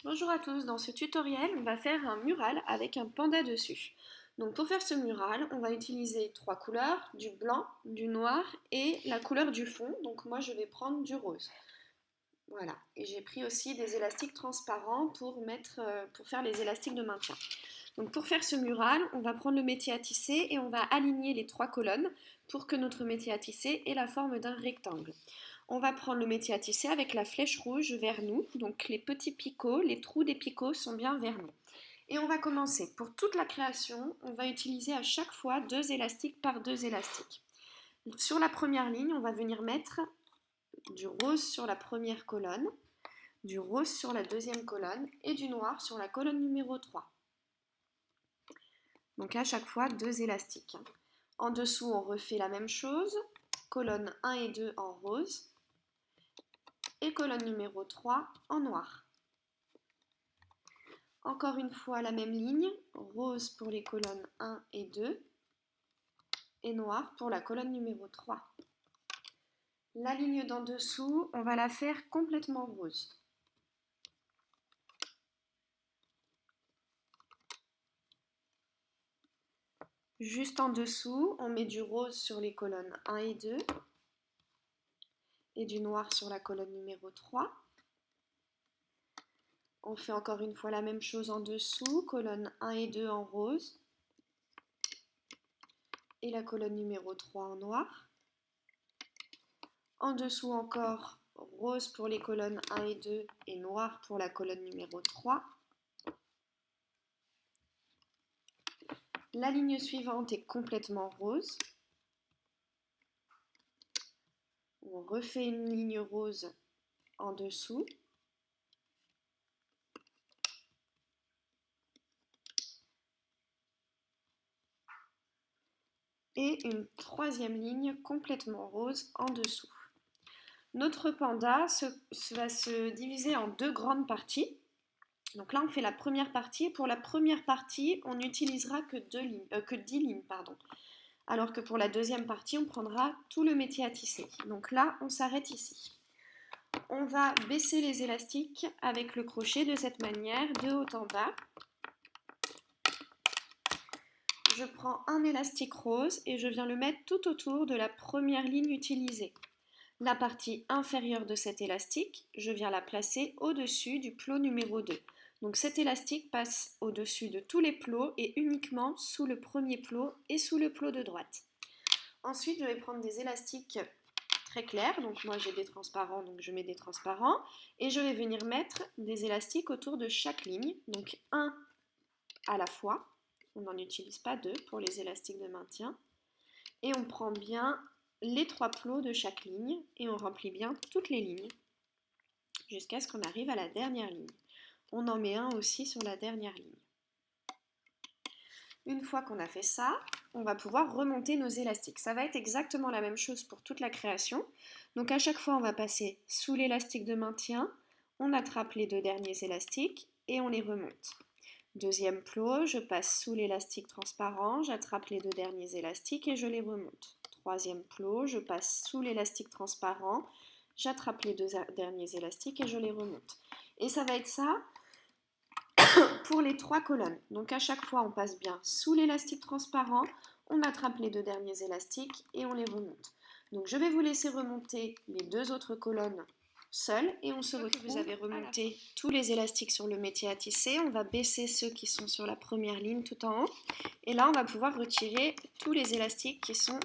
Bonjour à tous, dans ce tutoriel on va faire un mural avec un panda dessus. Donc pour faire ce mural on va utiliser trois couleurs, du blanc, du noir et la couleur du fond, donc moi je vais prendre du rose. Voilà, et j'ai pris aussi des élastiques transparents pour faire les élastiques de maintien. Donc pour faire ce mural on va prendre le métier à tisser et on va aligner les trois colonnes pour que notre métier à tisser ait la forme d'un rectangle. On va prendre le métier à tisser avec la flèche rouge vers nous, donc les petits picots, les trous des picots sont bien vers nous. Et on va commencer. Pour toute la création, on va utiliser à chaque fois 2 élastiques par 2 élastiques. Sur la première ligne, on va venir mettre du rose sur la première colonne, du rose sur la deuxième colonne et du noir sur la colonne numéro 3. Donc à chaque fois 2 élastiques. En dessous, on refait la même chose, colonne 1 et 2 en rose et colonne numéro 3 en noir. Encore une fois la même ligne, rose pour les colonnes 1 et 2 et noir pour la colonne numéro 3. La ligne d'en dessous, on va la faire complètement rose. Juste en dessous, on met du rose sur les colonnes 1 et 2 et du noir sur la colonne numéro 3. On fait encore une fois la même chose en dessous, colonne 1 et 2 en rose et la colonne numéro 3 en noir. En dessous encore, rose pour les colonnes 1 et 2 et noir pour la colonne numéro 3. La ligne suivante est complètement rose. On refait une ligne rose en dessous. Et une troisième ligne complètement rose en dessous. Notre panda va se diviser en 2 grandes parties. Donc là, on fait la première partie. Pour la première partie, on n'utilisera que 10 lignes. Alors que pour la deuxième partie, on prendra tout le métier à tisser. Donc là, on s'arrête ici. On va baisser les élastiques avec le crochet de cette manière, de haut en bas. Je prends un élastique rose et je viens le mettre tout autour de la première ligne utilisée. La partie inférieure de cet élastique, je viens la placer au-dessus du plot numéro 2. Donc cet élastique passe au-dessus de tous les plots et uniquement sous le premier plot et sous le plot de droite. Ensuite, je vais prendre des élastiques très clairs, donc moi j'ai des transparents, donc je mets des transparents, et je vais venir mettre des élastiques autour de chaque ligne, donc un à la fois. On n'en utilise pas 2 pour les élastiques de maintien. Et on prend bien les 3 plots de chaque ligne et on remplit bien toutes les lignes jusqu'à ce qu'on arrive à la dernière ligne. On en met un aussi sur la dernière ligne. Une fois qu'on a fait ça, on va pouvoir remonter nos élastiques. Ça va être exactement la même chose pour toute la création. Donc à chaque fois, on va passer sous l'élastique de maintien, on attrape les 2 derniers élastiques et on les remonte. Deuxième plot, je passe sous l'élastique transparent, j'attrape les 2 derniers élastiques et je les remonte. Troisième plot, je passe sous l'élastique transparent, j'attrape les 2 derniers élastiques et je les remonte. Et ça va être ça pour les 3 colonnes. Donc à chaque fois, on passe bien sous l'élastique transparent, on attrape les 2 derniers élastiques et on les remonte. Donc je vais vous laisser remonter les 2 autres colonnes seul et on se retrouve. Vous avez remonté tous les élastiques sur le métier à tisser, on va baisser ceux qui sont sur la première ligne tout en haut et là on va pouvoir retirer tous les élastiques qui sont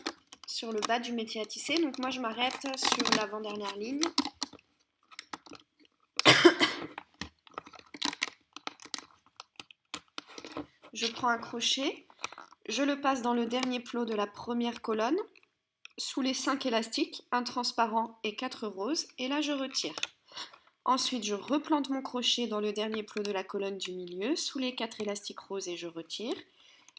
sur le bas du métier à tisser. Donc moi je m'arrête sur l'avant-dernière ligne. Je prends un crochet, je le passe dans le dernier plot de la première colonne sous les 5 élastiques, un transparent et 4 roses, et là je retire. Ensuite, je replante mon crochet dans le dernier plot de la colonne du milieu, sous les 4 élastiques roses et je retire.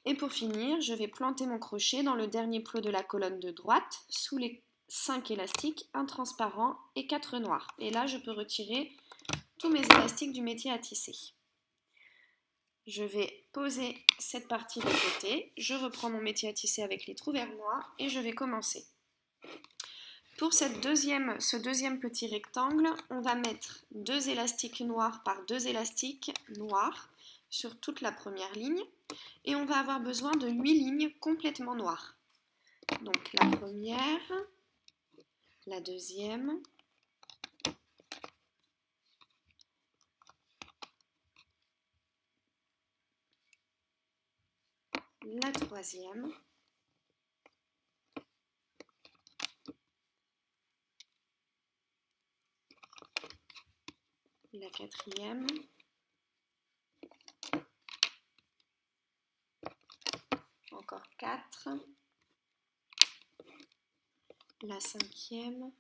Et pour finir, je vais planter mon crochet dans le dernier plot de la colonne de droite, sous les 5 élastiques, un transparent et 4 noirs. Et là, je peux retirer tous mes élastiques du métier à tisser. Je vais poser cette partie de côté, je reprends mon métier à tisser avec les trous verts noirs et je vais commencer. Pour ce deuxième petit rectangle, on va mettre 2 élastiques noirs par 2 élastiques noirs sur toute la première ligne et on va avoir besoin de 8 lignes complètement noires. Donc la première, la deuxième, la troisième, la quatrième, encore 4, la cinquième,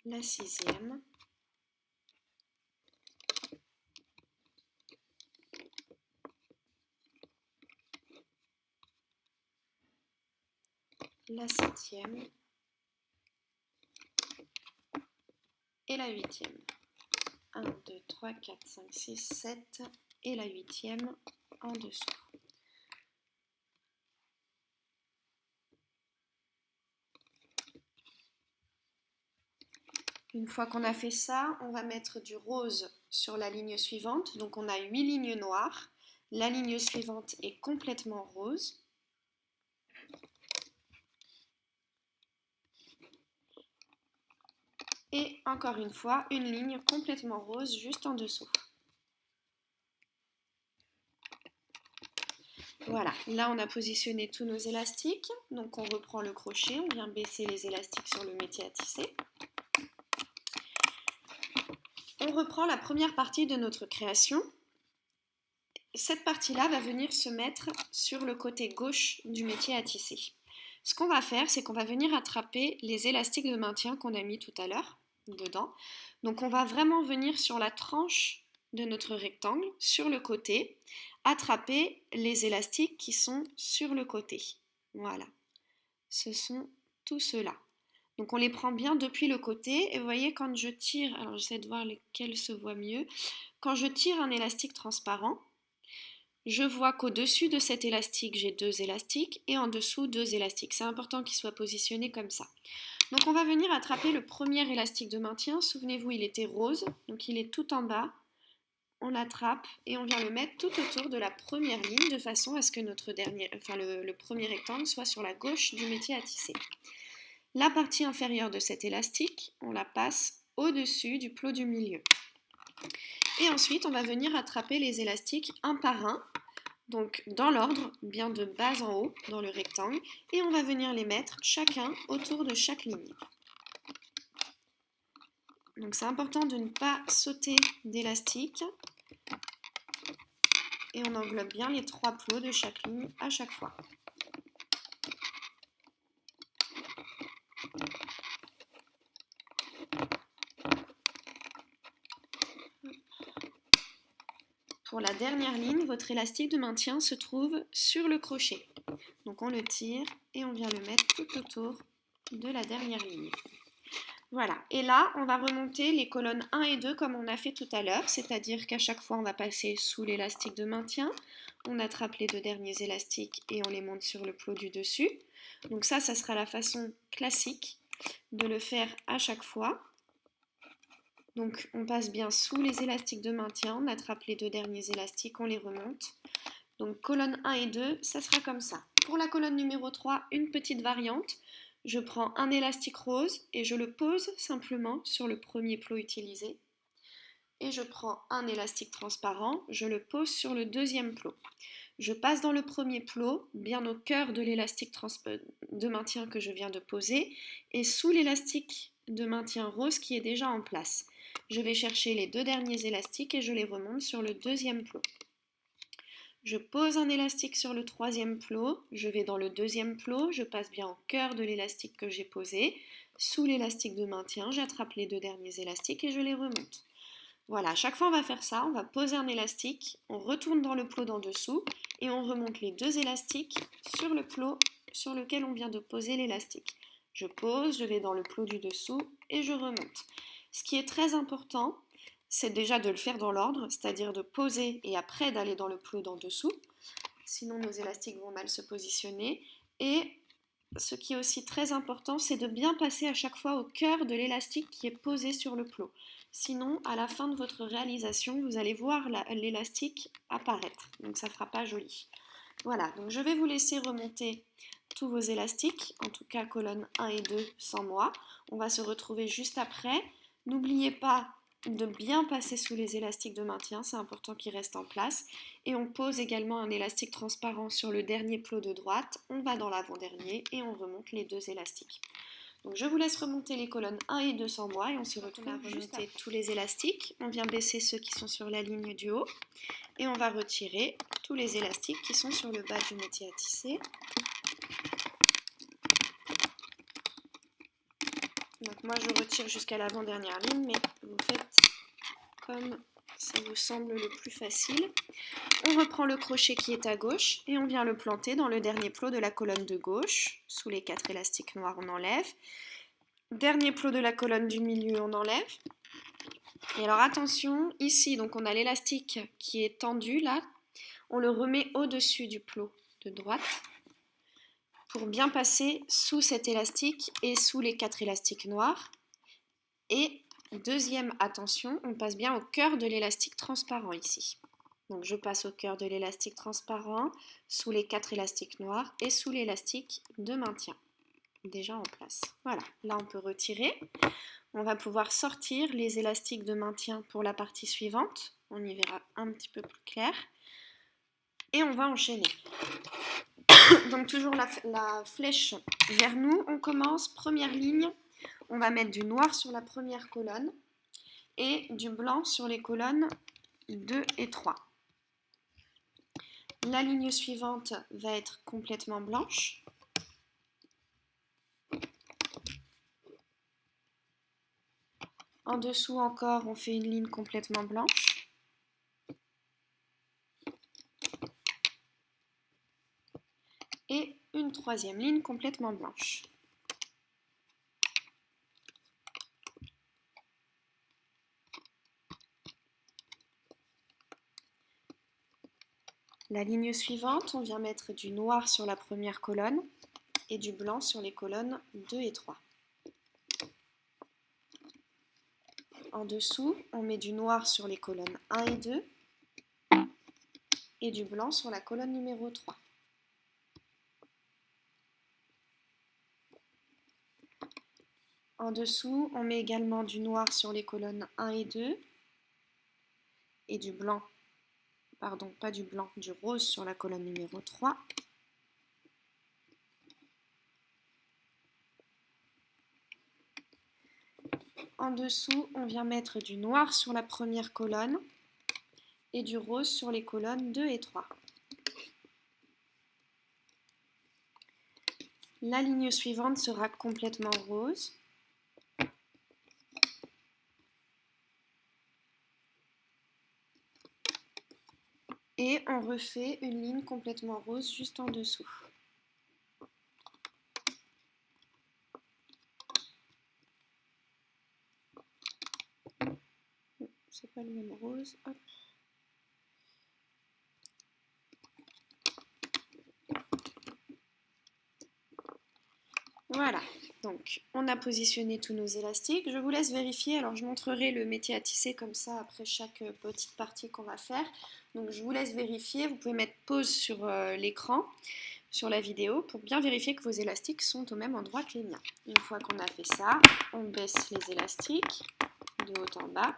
la sixième, la septième et la huitième. 1, 2, 3, 4, 5, 6, 7 et la huitième en dessous. Une fois qu'on a fait ça, on va mettre du rose sur la ligne suivante. Donc on a 8 lignes noires. La ligne suivante est complètement rose. Et encore une fois, une ligne complètement rose juste en dessous. Voilà, là on a positionné tous nos élastiques. Donc on reprend le crochet, on vient baisser les élastiques sur le métier à tisser. On reprend la première partie de notre création. Cette partie-là va venir se mettre sur le côté gauche du métier à tisser. Ce qu'on va faire, c'est qu'on va venir attraper les élastiques de maintien qu'on a mis tout à l'heure dedans. Donc on va vraiment venir sur la tranche de notre rectangle, sur le côté, attraper les élastiques qui sont sur le côté. Voilà, ce sont tous ceux-là. Donc on les prend bien depuis le côté et vous voyez quand je tire, alors j'essaie de voir lesquels se voient mieux, quand je tire un élastique transparent, je vois qu'au-dessus de cet élastique, j'ai 2 élastiques et en dessous 2 élastiques. C'est important qu'ils soient positionnés comme ça. Donc on va venir attraper le premier élastique de maintien. Souvenez-vous, il était rose, donc il est tout en bas. On l'attrape et on vient le mettre tout autour de la première ligne de façon à ce que le premier rectangle soit sur la gauche du métier à tisser. La partie inférieure de cet élastique, on la passe au-dessus du plot du milieu. Et ensuite, on va venir attraper les élastiques un par un, donc dans l'ordre, bien de bas en haut, dans le rectangle, et on va venir les mettre chacun autour de chaque ligne. Donc c'est important de ne pas sauter d'élastique, et on englobe bien les 3 plots de chaque ligne à chaque fois. Pour la dernière ligne, votre élastique de maintien se trouve sur le crochet. Donc on le tire et on vient le mettre tout autour de la dernière ligne. Voilà, et là on va remonter les colonnes 1 et 2 comme on a fait tout à l'heure, c'est-à-dire qu'à chaque fois on va passer sous l'élastique de maintien, on attrape les 2 derniers élastiques et on les monte sur le plot du dessus. Donc ça sera la façon classique de le faire à chaque fois. Donc on passe bien sous les élastiques de maintien, on attrape les 2 derniers élastiques, on les remonte. Donc colonne 1 et 2, ça sera comme ça. Pour la colonne numéro 3, une petite variante. Je prends un élastique rose et je le pose simplement sur le premier plot utilisé. Et je prends un élastique transparent, je le pose sur le deuxième plot. Je passe dans le premier plot, bien au cœur de l'élastique de maintien que je viens de poser, et sous l'élastique de maintien rose qui est déjà en place. Je vais chercher les 2 derniers élastiques et je les remonte sur le deuxième plot. Je pose un élastique sur le troisième plot, je vais dans le deuxième plot, je passe bien au cœur de l'élastique que j'ai posé. Sous l'élastique de maintien, j'attrape les 2 derniers élastiques et je les remonte. Voilà, à chaque fois on va faire ça, on va poser un élastique, on retourne dans le plot d'en dessous et on remonte les 2 élastiques sur le plot sur lequel on vient de poser l'élastique. Je pose, je vais dans le plot du dessous et je remonte. Ce qui est très important, c'est déjà de le faire dans l'ordre, c'est-à-dire de poser et après d'aller dans le plot d'en dessous. sinon nos élastiques vont mal se positionner. Et ce qui est aussi très important, c'est de bien passer à chaque fois au cœur de l'élastique qui est posé sur le plot. Sinon, à la fin de votre réalisation, vous allez voir l'élastique apparaître, donc ça ne fera pas joli. Voilà, donc je vais vous laisser remonter tous vos élastiques, en tout cas colonnes 1 et 2 sans moi. On va se retrouver juste après. N'oubliez pas de bien passer sous les élastiques de maintien, c'est important qu'ils restent en place. Et on pose également un élastique transparent sur le dernier plot de droite, on va dans l'avant-dernier et on remonte les deux élastiques. Donc je vous laisse remonter les colonnes 1 et 2 sans moi et on se retrouve à remonter tous les élastiques. On vient baisser ceux qui sont sur la ligne du haut et on va retirer tous les élastiques qui sont sur le bas du métier à tisser. Donc moi je retire jusqu'à l'avant-dernière ligne, mais vous faites comme ça vous semble le plus facile. On reprend le crochet qui est à gauche et on vient le planter dans le dernier plot de la colonne de gauche. Sous les 4 élastiques noirs, on enlève. Dernier plot de la colonne du milieu, on enlève. Et alors attention, ici donc on a l'élastique qui est tendu là. On le remet au-dessus du plot de droite pour bien passer sous cet élastique et sous les 4 élastiques noirs. Et deuxième attention, on passe bien au cœur de l'élastique transparent ici. Donc je passe au cœur de l'élastique transparent, sous les 4 élastiques noirs et sous l'élastique de maintien, déjà en place. Voilà, là on peut retirer. On va pouvoir sortir les élastiques de maintien pour la partie suivante. On y verra un petit peu plus clair. Et on va enchaîner. Donc toujours la flèche vers nous. On commence, première ligne. On va mettre du noir sur la première colonne et du blanc sur les colonnes 2 et 3. La ligne suivante va être complètement blanche. En dessous encore, on fait une ligne complètement blanche. Et une troisième ligne complètement blanche. La ligne suivante, on vient mettre du noir sur la première colonne et du blanc sur les colonnes 2 et 3. En dessous, on met du noir sur les colonnes 1 et 2 et du blanc sur la colonne numéro 3. En dessous, on met également du noir sur les colonnes 1 et 2 et du blanc, pardon, pas du blanc, du rose sur la colonne numéro 3. En dessous, on vient mettre du noir sur la première colonne et du rose sur les colonnes 2 et 3. La ligne suivante sera complètement rose. Et on refait une ligne complètement rose juste en dessous. C'est pas le même rose. Hop. Voilà, donc on a positionné tous nos élastiques. Je vous laisse vérifier, alors je montrerai le métier à tisser comme ça après chaque petite partie qu'on va faire. Donc je vous laisse vérifier, vous pouvez mettre pause sur l'écran, sur la vidéo, pour bien vérifier que vos élastiques sont au même endroit que les miens. Une fois qu'on a fait ça, on baisse les élastiques de haut en bas.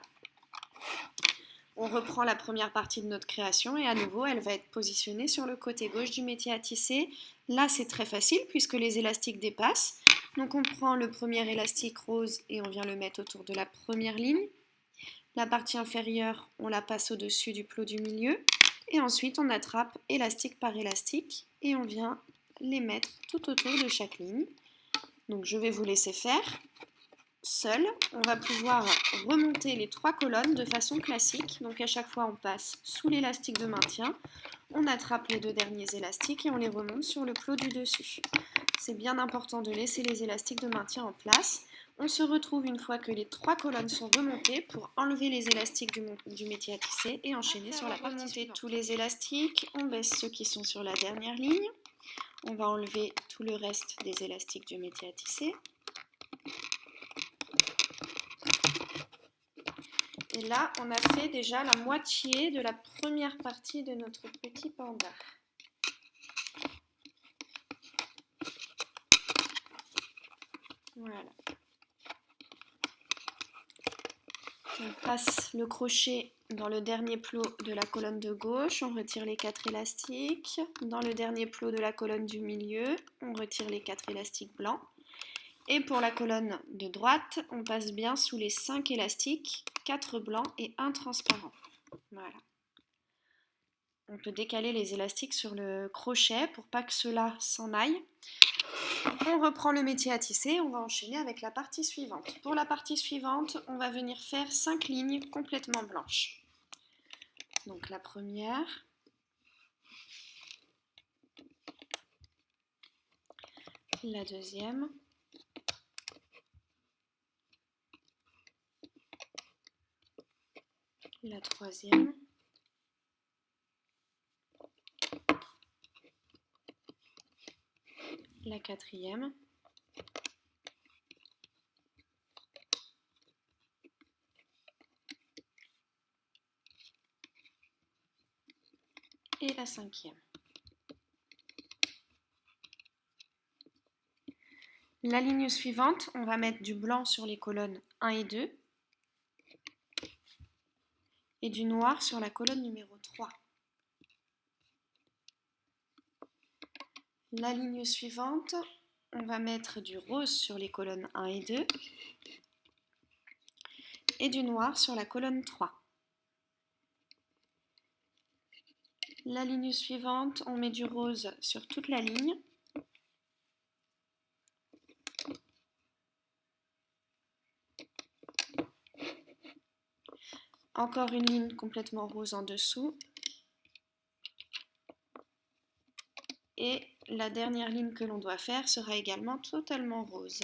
On reprend la première partie de notre création et à nouveau elle va être positionnée sur le côté gauche du métier à tisser. Là c'est très facile puisque les élastiques dépassent. Donc on prend le premier élastique rose et on vient le mettre autour de la première ligne. La partie inférieure on la passe au-dessus du plot du milieu. Et ensuite on attrape élastique par élastique et on vient les mettre tout autour de chaque ligne. Donc je vais vous laisser faire. Seul, on va pouvoir remonter les 3 colonnes de façon classique. Donc à chaque fois on passe sous l'élastique de maintien, on attrape les 2 derniers élastiques et on les remonte sur le plot du dessus. C'est bien important de laisser les élastiques de maintien en place. On se retrouve une fois que les 3 colonnes sont remontées pour enlever les élastiques du métier à tisser et enchaîner sur la partie suivante. Tous les élastiques, on baisse ceux qui sont sur la dernière ligne. On va enlever tout le reste des élastiques du métier à tisser. Et là, on a fait déjà la moitié de la première partie de notre petit panda. Voilà. On passe le crochet dans le dernier plot de la colonne de gauche, on retire les 4 élastiques. Dans le dernier plot de la colonne du milieu, on retire les 4 élastiques blancs. Et pour la colonne de droite, on passe bien sous les 5 élastiques, 4 blancs et 1 transparent. Voilà. On peut décaler les élastiques sur le crochet pour pas que ceux-là s'en aillent. On reprend le métier à tisser, on va enchaîner avec la partie suivante. Pour la partie suivante, on va venir faire 5 lignes complètement blanches. Donc la première, la deuxième, la troisième, la quatrième, et la cinquième. La ligne suivante, on va mettre du blanc sur les colonnes 1 et 2 et du noir sur la colonne numéro 3. La ligne suivante, on va mettre du rose sur les colonnes 1 et 2 et du noir sur la colonne 3. La ligne suivante, on met du rose sur toute la ligne. Encore une ligne complètement rose en dessous. Et la dernière ligne que l'on doit faire sera également totalement rose.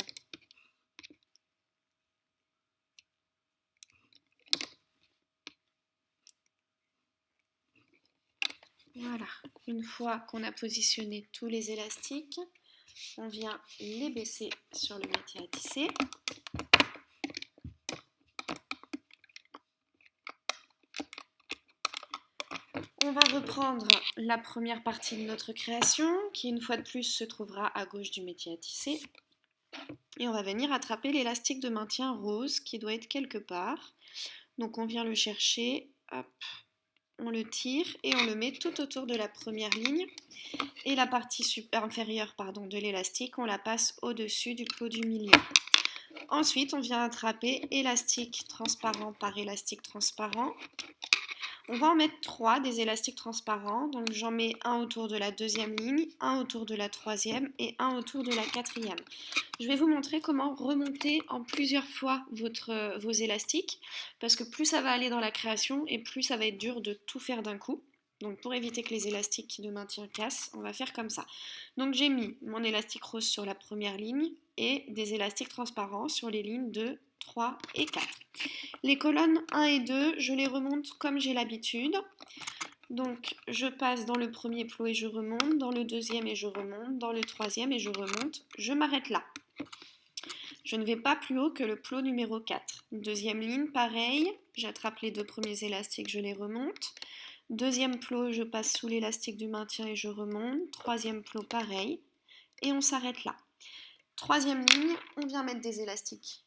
Voilà, une fois qu'on a positionné tous les élastiques, on vient les baisser sur le métier à tisser. On va reprendre la première partie de notre création, qui une fois de plus se trouvera à gauche du métier à tisser. Et on va venir attraper l'élastique de maintien rose qui doit être quelque part. Donc on vient le chercher, hop, on le tire et on le met tout autour de la première ligne. Et la partie inférieure de l'élastique, on la passe au-dessus du clou du milieu. Ensuite, on vient attraper élastique transparent par élastique transparent. On va en mettre 3 des élastiques transparents, donc j'en mets un autour de la deuxième ligne, un autour de la troisième et un autour de la quatrième. Je vais vous montrer comment remonter en plusieurs fois vos élastiques, parce que plus ça va aller dans la création et plus ça va être dur de tout faire d'un coup. Donc pour éviter que les élastiques de maintien cassent, on va faire comme ça. Donc j'ai mis mon élastique rose sur la première ligne et des élastiques transparents sur les lignes 2, 3 et 4. Les colonnes 1 et 2, je les remonte comme j'ai l'habitude. Donc je passe dans le premier plot et je remonte, dans le deuxième et je remonte, dans le troisième et je remonte. Je m'arrête là. Je ne vais pas plus haut que le plot numéro 4. Deuxième ligne, pareil, j'attrape les 2 premiers élastiques, je les remonte. Deuxième plot, je passe sous l'élastique du maintien et je remonte. Troisième plot, pareil. Et on s'arrête là. Troisième ligne, on vient mettre des élastiques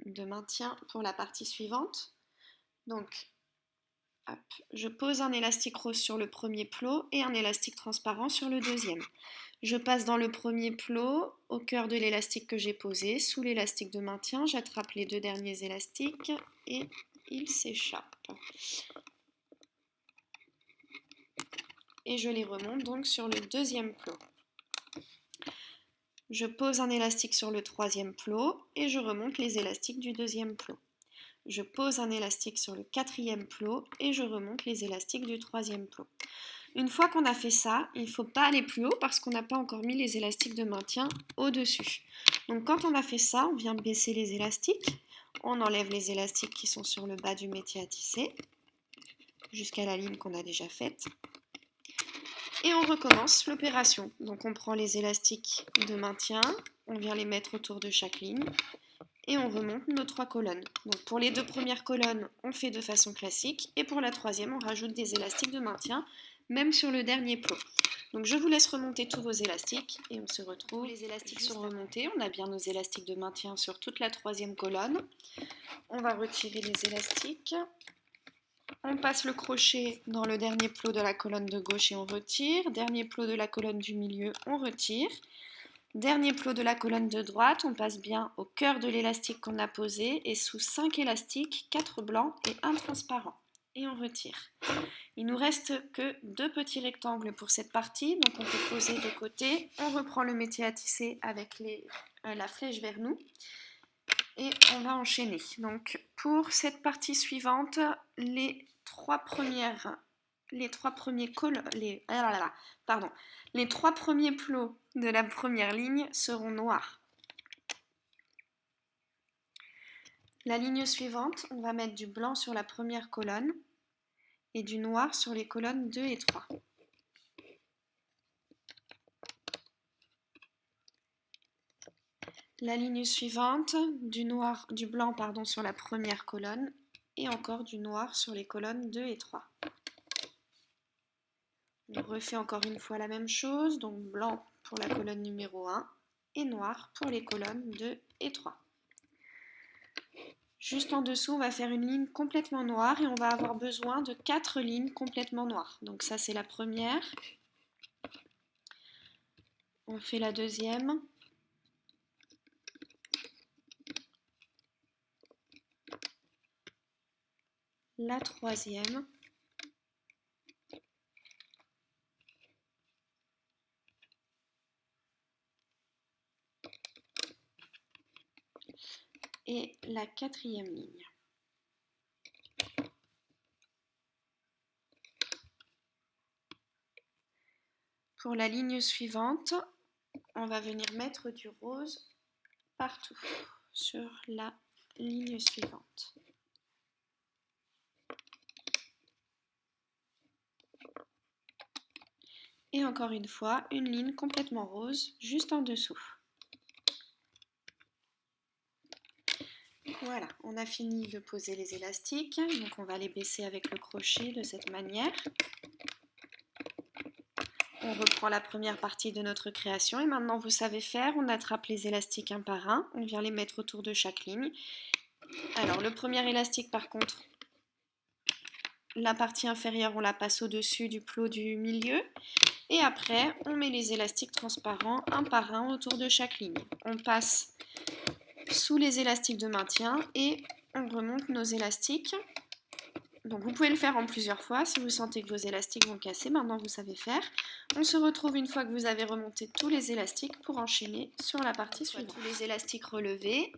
de maintien pour la partie suivante. Donc, hop, je pose un élastique rose sur le premier plot et un élastique transparent sur le deuxième. Je passe dans le premier plot, au cœur de l'élastique que j'ai posé, sous l'élastique de maintien, j'attrape les 2 derniers élastiques et ils s'échappent. Et je les remonte donc sur le deuxième plot. Je pose un élastique sur le troisième plot et je remonte les élastiques du deuxième plot. Je pose un élastique sur le quatrième plot et je remonte les élastiques du troisième plot. Une fois qu'on a fait ça, il ne faut pas aller plus haut parce qu'on n'a pas encore mis les élastiques de maintien au-dessus. Donc quand on a fait ça, on vient baisser les élastiques. On enlève les élastiques qui sont sur le bas du métier à tisser jusqu'à la ligne qu'on a déjà faite. Et on recommence l'opération. Donc on prend les élastiques de maintien, on vient les mettre autour de chaque ligne et on remonte nos 3 colonnes. Donc pour les 2 premières colonnes, on fait de façon classique et pour la troisième, on rajoute des élastiques de maintien, même sur le dernier plot. Donc je vous laisse remonter tous vos élastiques et on se retrouve. Les élastiques sont remontés, on a bien nos élastiques de maintien sur toute la troisième colonne. On va retirer les élastiques. On passe le crochet dans le dernier plot de la colonne de gauche et on retire. Dernier plot de la colonne du milieu, on retire. Dernier plot de la colonne de droite, on passe bien au cœur de l'élastique qu'on a posé et sous 5 élastiques, 4 blancs et 1 transparent. Et on retire. Il nous reste que 2 petits rectangles pour cette partie, donc on peut poser de côté. On reprend le métier à tisser avec la flèche vers nous et on va enchaîner. Donc pour cette partie suivante, les trois premiers plots de la première ligne seront noirs. La ligne suivante, on va mettre du blanc sur la première colonne et du noir sur les colonnes 2 et 3. La ligne suivante, du blanc sur la première colonne et encore du noir sur les colonnes 2 et 3. On refait encore une fois la même chose, donc blanc pour la colonne numéro 1 et noir pour les colonnes 2 et 3. Juste en dessous, on va faire une ligne complètement noire et on va avoir besoin de 4 lignes complètement noires. Donc ça, c'est la première. On fait la deuxième. La troisième. Et la quatrième ligne. Pour la ligne suivante, on va venir mettre du rose partout sur la ligne suivante. Et encore une fois, une ligne complètement rose juste en dessous. Voilà, on a fini de poser les élastiques, donc on va les baisser avec le crochet de cette manière. On reprend la première partie de notre création et maintenant vous savez faire, on attrape les élastiques un par un, on vient les mettre autour de chaque ligne. Alors le premier élastique par contre, la partie inférieure on la passe au-dessus du plot du milieu et après on met les élastiques transparents un par un autour de chaque ligne. On passe sous les élastiques de maintien et on remonte nos élastiques. Donc vous pouvez le faire en plusieurs fois si vous sentez que vos élastiques vont casser, maintenant vous savez faire. On se retrouve une fois que vous avez remonté tous les élastiques pour enchaîner sur la partie suivante. Tous les élastiques relevés,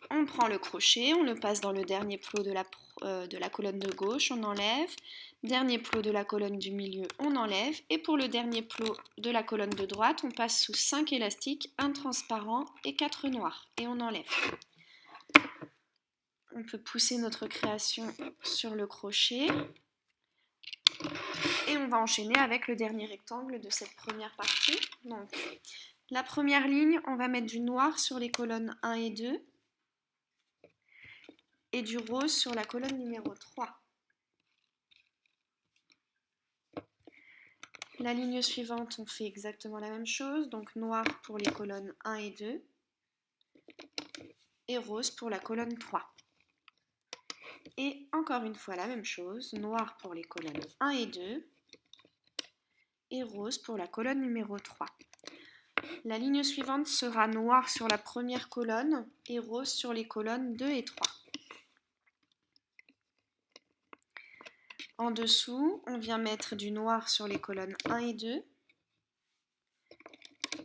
on prend le crochet, on le passe dans le dernier plot de la colonne de gauche, on enlève. Dernier plot de la colonne du milieu, on enlève. Et pour le dernier plot de la colonne de droite, on passe sous 5 élastiques, 1 transparent et 4 noirs. Et on enlève. On peut pousser notre création sur le crochet. Et on va enchaîner avec le dernier rectangle de cette première partie. Donc, la première ligne, on va mettre du noir sur les colonnes 1 et 2 et du rose sur la colonne numéro 3. La ligne suivante, on fait exactement la même chose, donc noir pour les colonnes 1 et 2 et rose pour la colonne 3. Et encore une fois la même chose, noir pour les colonnes 1 et 2 et rose pour la colonne numéro 3. La ligne suivante sera noir sur la première colonne et rose sur les colonnes 2 et 3. En dessous, on vient mettre du noir sur les colonnes 1 et 2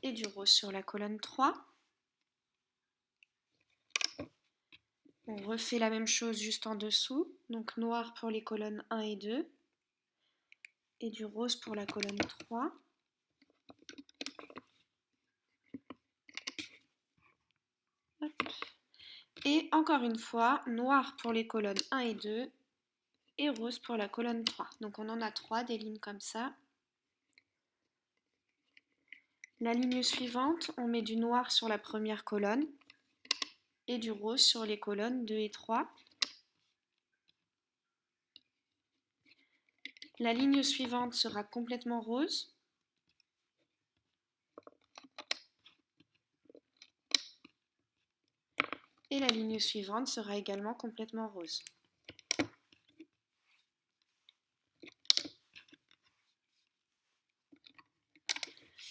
et du rose sur la colonne 3. On refait la même chose juste en dessous, donc noir pour les colonnes 1 et 2 et du rose pour la colonne 3. Hop. Et encore une fois, noir pour les colonnes 1 et 2 et rose pour la colonne 3. Donc on en a 3, des lignes comme ça. La ligne suivante, on met du noir sur la première colonne et du rose sur les colonnes 2 et 3. La ligne suivante sera complètement rose. Et la ligne suivante sera également complètement rose.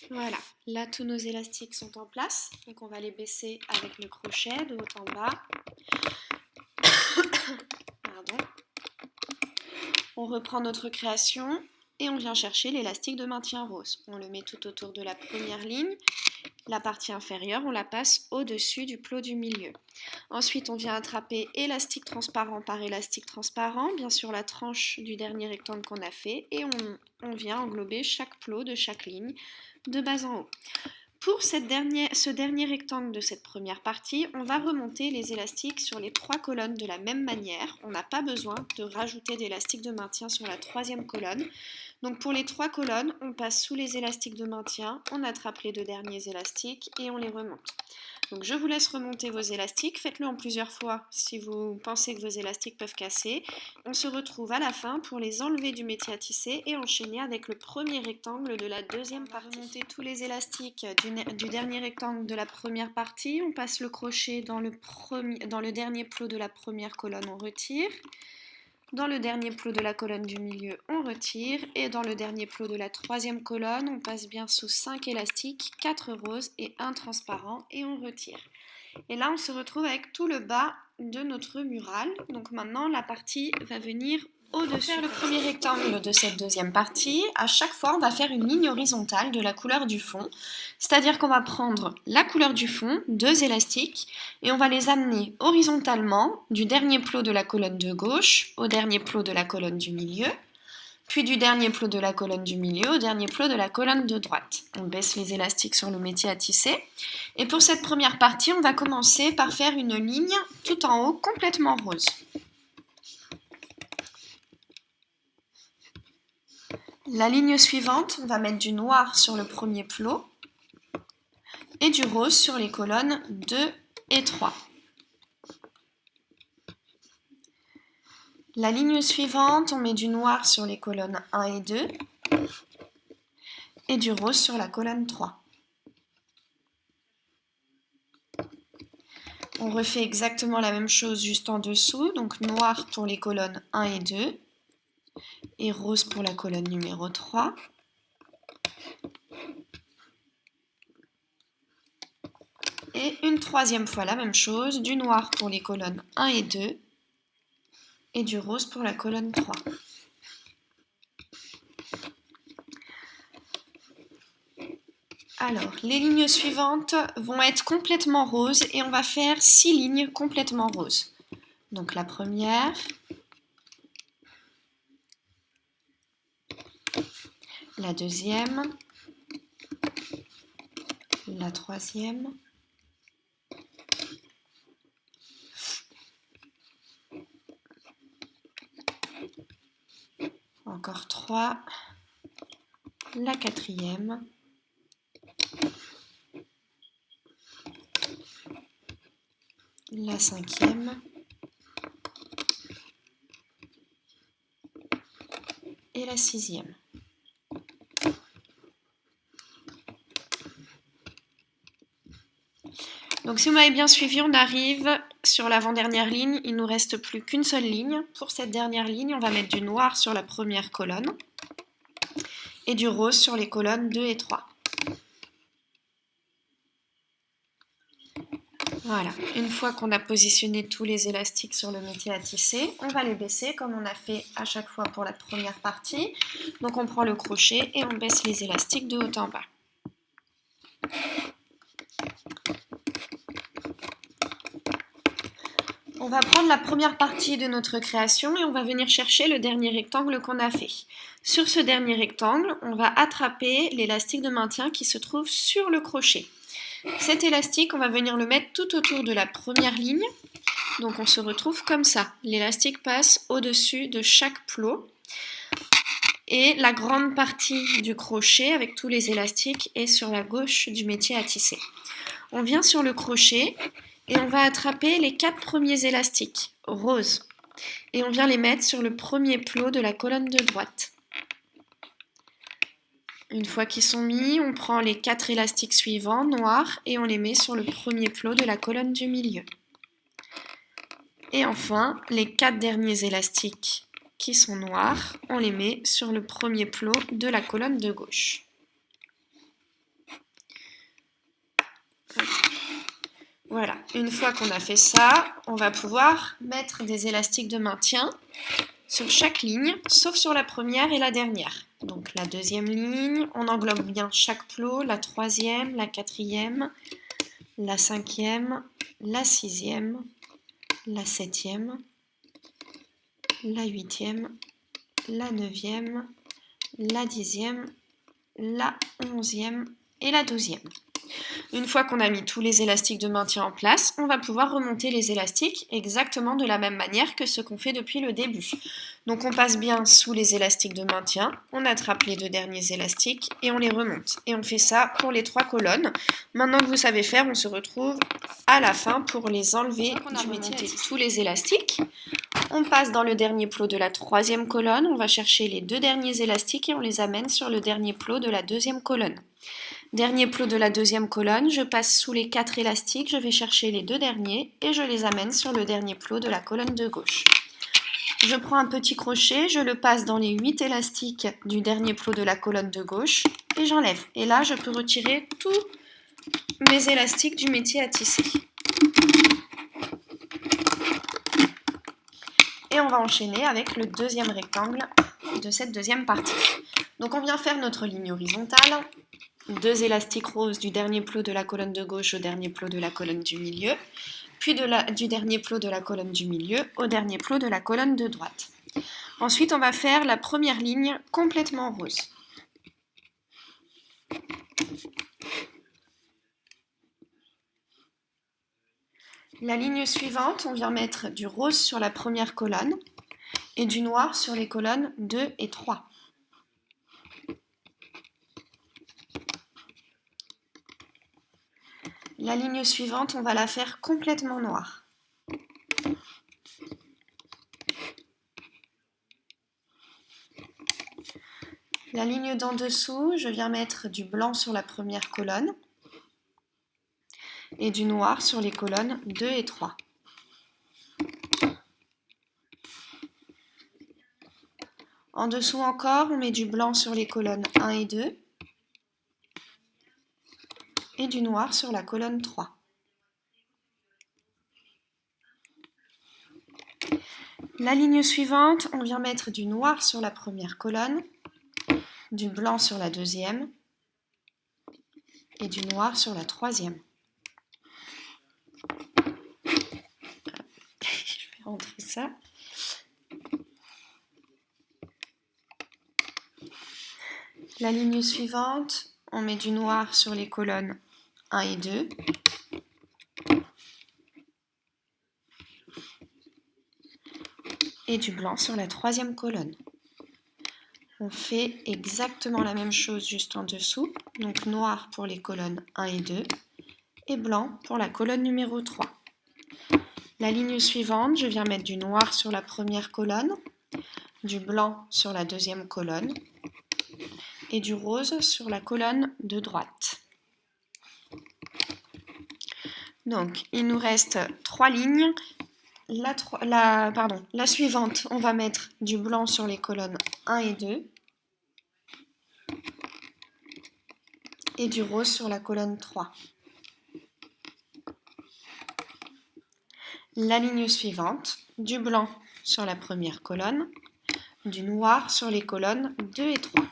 Voilà, là tous nos élastiques sont en place, donc on va les baisser avec le crochet de haut en bas. Pardon. On reprend notre création et on vient chercher l'élastique de maintien rose. On le met tout autour de la première ligne. La partie inférieure, on la passe au-dessus du plot du milieu. Ensuite, on vient attraper élastique transparent par élastique transparent, bien sûr la tranche du dernier rectangle qu'on a fait, et on vient englober chaque plot de chaque ligne de bas en haut. Pour ce dernier rectangle de cette première partie, on va remonter les élastiques sur les 3 colonnes de la même manière. On n'a pas besoin de rajouter d'élastique de maintien sur la 3e colonne. Donc pour les 3 colonnes, on passe sous les élastiques de maintien, on attrape les 2 derniers élastiques et on les remonte. Donc je vous laisse remonter vos élastiques, faites-le en plusieurs fois si vous pensez que vos élastiques peuvent casser. On se retrouve à la fin pour les enlever du métier à tisser et enchaîner avec le premier rectangle de la deuxième partie. On va remonter tous les élastiques du dernier rectangle de la première partie, on passe le crochet dans le dernier plot de la première colonne, on retire. Dans le dernier plot de la colonne du milieu, on retire. Et dans le dernier plot de la 3e colonne, on passe bien sous 5 élastiques, 4 roses et 1 transparent et on retire. Et là, on se retrouve avec tout le bas de notre mural. Donc maintenant, la partie va venir au-dessus. Pour faire le premier rectangle de cette deuxième partie, à chaque fois, on va faire une ligne horizontale de la couleur du fond. C'est-à-dire qu'on va prendre la couleur du fond, 2 élastiques, et on va les amener horizontalement du dernier plot de la colonne de gauche au dernier plot de la colonne du milieu, puis du dernier plot de la colonne du milieu au dernier plot de la colonne de droite. On baisse les élastiques sur le métier à tisser. Et pour cette première partie, on va commencer par faire une ligne tout en haut complètement rose. La ligne suivante, on va mettre du noir sur le premier plot et du rose sur les colonnes 2 et 3. La ligne suivante, on met du noir sur les colonnes 1 et 2 et du rose sur la colonne 3. On refait exactement la même chose juste en dessous, donc noir pour les colonnes 1 et 2 et rose pour la colonne numéro 3. Et une troisième fois la même chose, du noir pour les colonnes 1 et 2 et du rose pour la colonne 3. Alors, les lignes suivantes vont être complètement roses et on va faire 6 lignes complètement roses. Donc la première, la deuxième, la troisième, encore 3, la quatrième, la cinquième et la sixième. Donc si vous m'avez bien suivi, on arrive sur l'avant-dernière ligne, il ne nous reste plus qu'une seule ligne. Pour cette dernière ligne, on va mettre du noir sur la première colonne et du rose sur les colonnes 2 et 3. Voilà, une fois qu'on a positionné tous les élastiques sur le métier à tisser, on va les baisser comme on a fait à chaque fois pour la première partie. Donc on prend le crochet et on baisse les élastiques de haut en bas. On va prendre la première partie de notre création et on va venir chercher le dernier rectangle qu'on a fait. Sur ce dernier rectangle, on va attraper l'élastique de maintien qui se trouve sur le crochet. Cet élastique, on va venir le mettre tout autour de la première ligne. Donc on se retrouve comme ça. L'élastique passe au-dessus de chaque plot. Et la grande partie du crochet avec tous les élastiques est sur la gauche du métier à tisser. On vient sur le crochet et on va attraper les 4 premiers élastiques roses. Et on vient les mettre sur le premier plot de la colonne de droite. Une fois qu'ils sont mis, on prend les 4 élastiques suivants, noirs, et on les met sur le premier plot de la colonne du milieu. Et enfin, les 4 derniers élastiques qui sont noirs, on les met sur le premier plot de la colonne de gauche. Voilà, une fois qu'on a fait ça, on va pouvoir mettre des élastiques de maintien sur chaque ligne, sauf sur la première et la dernière. Donc la deuxième ligne, on englobe bien chaque plot, la troisième, la quatrième, la cinquième, la sixième, la septième, la huitième, la neuvième, la dixième, la onzième et la douzième. Une fois qu'on a mis tous les élastiques de maintien en place, on va pouvoir remonter les élastiques exactement de la même manière que ce qu'on fait depuis le début. Donc on passe bien sous les élastiques de maintien, on attrape les 2 derniers élastiques et on les remonte. Et on fait ça pour les 3 colonnes. Maintenant que vous savez faire, on se retrouve à la fin pour les enlever du métier. Tous les élastiques. On passe dans le dernier plot de la 3e colonne, on va chercher les 2 derniers élastiques et on les amène sur le dernier plot de la 2e colonne. Dernier plot de la 2e colonne, je passe sous les 4 élastiques, je vais chercher les 2 derniers et je les amène sur le dernier plot de la colonne de gauche. Je prends un petit crochet, je le passe dans les 8 élastiques du dernier plot de la colonne de gauche et j'enlève. Et là, je peux retirer tous mes élastiques du métier à tisser. Et on va enchaîner avec le deuxième rectangle de cette deuxième partie. Donc on vient faire notre ligne horizontale. 2 élastiques roses du dernier plot de la colonne de gauche au dernier plot de la colonne du milieu, puis du dernier plot de la colonne du milieu au dernier plot de la colonne de droite. Ensuite, on va faire la première ligne complètement rose. La ligne suivante, on vient mettre du rose sur la première colonne et du noir sur les colonnes 2 et 3. La ligne suivante, on va la faire complètement noire. La ligne d'en dessous, je viens mettre du blanc sur la première colonne et du noir sur les colonnes 2 et 3. En dessous encore, on met du blanc sur les colonnes 1 et 2 et du noir sur la colonne 3. La ligne suivante, on vient mettre du noir sur la première colonne, du blanc sur la deuxième et du noir sur la troisième. Je vais rentrer ça. La ligne suivante, on met du noir sur les colonnes 1 et 2. Et du blanc sur la troisième colonne. On fait exactement la même chose juste en dessous, donc noir pour les colonnes 1 et 2 et blanc pour la colonne numéro 3. La ligne suivante, je viens mettre du noir sur la première colonne, du blanc sur la deuxième colonne et du rose sur la colonne de droite. Donc il nous reste 3 lignes. La suivante, on va mettre du blanc sur les colonnes 1 et 2 et du rose sur la colonne 3. La ligne suivante, du blanc sur la première colonne, du noir sur les colonnes 2 et 3.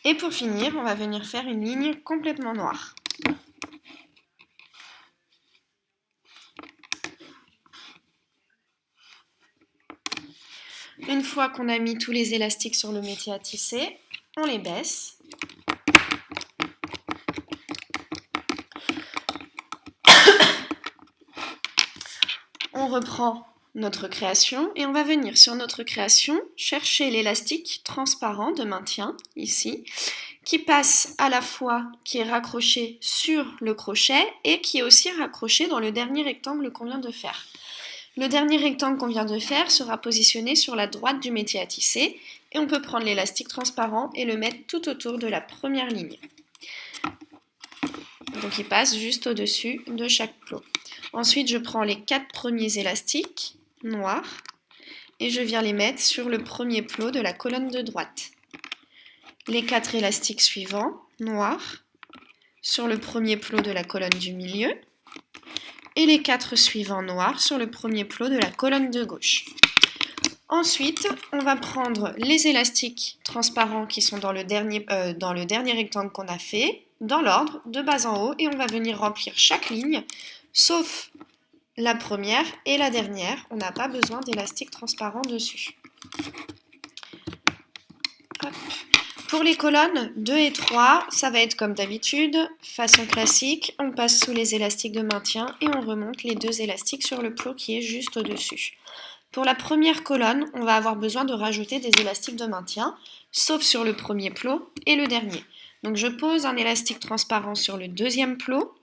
Et pour finir, on va venir faire une ligne complètement noire. Une fois qu'on a mis tous les élastiques sur le métier à tisser, on les baisse. On reprend notre création et on va venir sur notre création chercher l'élastique transparent de maintien, ici, qui passe à la fois, qui est raccroché sur le crochet et qui est aussi raccroché dans le dernier rectangle qu'on vient de faire. Le dernier rectangle qu'on vient de faire sera positionné sur la droite du métier à tisser et on peut prendre l'élastique transparent et le mettre tout autour de la première ligne. Donc il passe juste au-dessus de chaque plot. Ensuite, je prends les 4 premiers élastiques noirs et je viens les mettre sur le premier plot de la colonne de droite. Les 4 élastiques suivants, noirs, sur le premier plot de la colonne du milieu et les 4 suivants noirs sur le premier plot de la colonne de gauche. Ensuite, on va prendre les élastiques transparents qui sont dans le dernier rectangle qu'on a fait, dans l'ordre, de bas en haut, et on va venir remplir chaque ligne, sauf la première et la dernière. On n'a pas besoin d'élastique transparent dessus. Hop. Pour les colonnes 2 et 3, ça va être comme d'habitude, façon classique, on passe sous les élastiques de maintien et on remonte les 2 élastiques sur le plot qui est juste au-dessus. Pour la première colonne, on va avoir besoin de rajouter des élastiques de maintien, sauf sur le premier plot et le dernier. Donc je pose un élastique transparent sur le deuxième plot.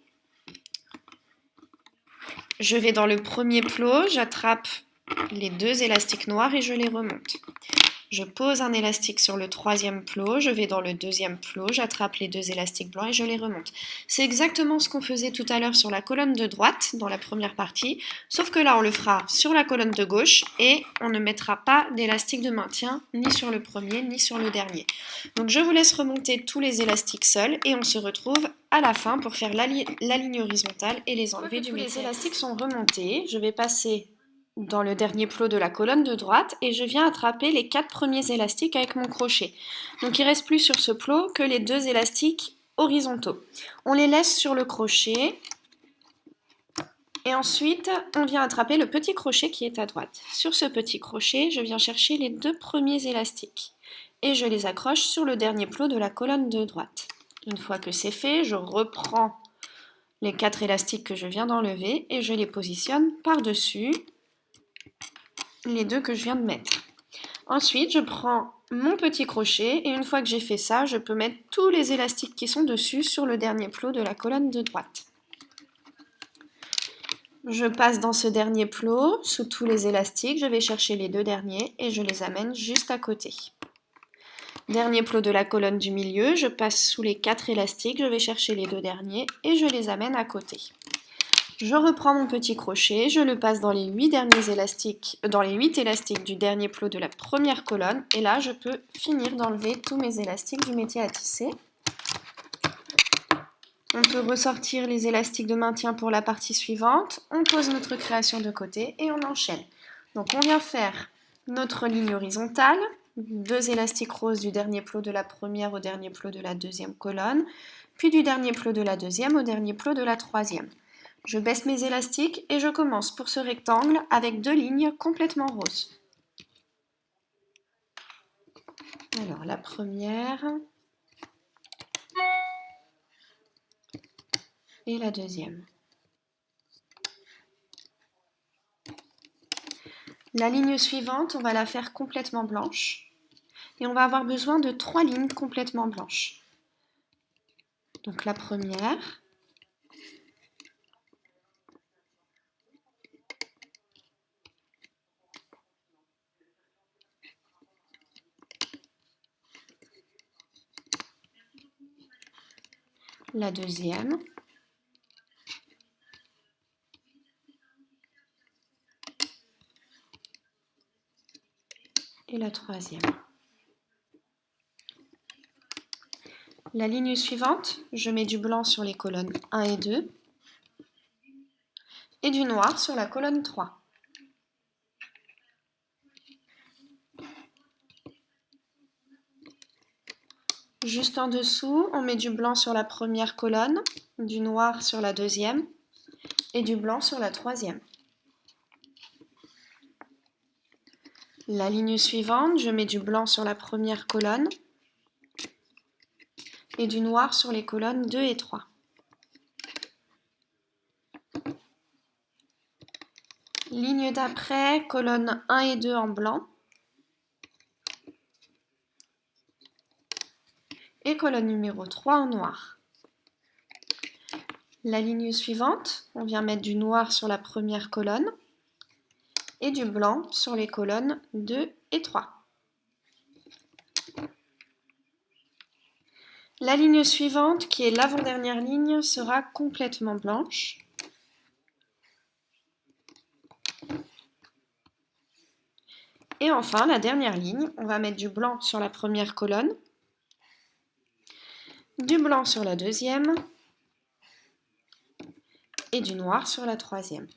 Je vais dans le premier plot, j'attrape les 2 élastiques noirs et je les remonte. Je pose un élastique sur le troisième plot, je vais dans le deuxième plot, j'attrape les 2 élastiques blancs et je les remonte. C'est exactement ce qu'on faisait tout à l'heure sur la colonne de droite, dans la première partie, sauf que là on le fera sur la colonne de gauche et on ne mettra pas d'élastique de maintien, ni sur le premier, ni sur le dernier. Donc je vous laisse remonter tous les élastiques seuls et on se retrouve à la fin pour faire la ligne horizontale et les enlever du métier. Les élastiques sont remontés, je vais passer dans le dernier plot de la colonne de droite et je viens attraper les 4 premiers élastiques avec mon crochet. Donc il ne reste plus sur ce plot que les 2 élastiques horizontaux. On les laisse sur le crochet et ensuite on vient attraper le petit crochet qui est à droite. Sur ce petit crochet, je viens chercher les 2 premiers élastiques et je les accroche sur le dernier plot de la colonne de droite. Une fois que c'est fait, je reprends les 4 élastiques que je viens d'enlever et je les positionne par-dessus les 2 que je viens de mettre. Ensuite, je prends mon petit crochet et une fois que j'ai fait ça, je peux mettre tous les élastiques qui sont dessus sur le dernier plot de la colonne de droite. Je passe dans ce dernier plot, sous tous les élastiques, je vais chercher les 2 derniers et je les amène juste à côté. Dernier plot de la colonne du milieu, je passe sous les 4 élastiques, je vais chercher les 2 derniers et je les amène à côté. Je reprends mon petit crochet, je le passe dans les 8 élastiques du dernier plot de la première colonne et là je peux finir d'enlever tous mes élastiques du métier à tisser. On peut ressortir les élastiques de maintien pour la partie suivante, on pose notre création de côté et on enchaîne. Donc on vient faire notre ligne horizontale, 2 élastiques roses du dernier plot de la première au dernier plot de la deuxième colonne, puis du dernier plot de la deuxième au dernier plot de la troisième. Je baisse mes élastiques et je commence pour ce rectangle avec 2 lignes complètement roses. Alors la première et la deuxième. La ligne suivante, on va la faire complètement blanche et on va avoir besoin de 3 lignes complètement blanches. Donc la première, la deuxième et la troisième. La ligne suivante, je mets du blanc sur les colonnes 1 et 2 et du noir sur la colonne 3. Juste en dessous, on met du blanc sur la première colonne, du noir sur la deuxième et du blanc sur la troisième. La ligne suivante, je mets du blanc sur la première colonne et du noir sur les colonnes 2 et 3. Ligne d'après, colonnes 1 et 2 en blanc. Et colonne numéro 3 en noir. La ligne suivante, on vient mettre du noir sur la première colonne et du blanc sur les colonnes 2 et 3. La ligne suivante, qui est l'avant-dernière ligne, sera complètement blanche. Et enfin, la dernière ligne, on va mettre du blanc sur la première colonne, du blanc sur la deuxième et du noir sur la troisième.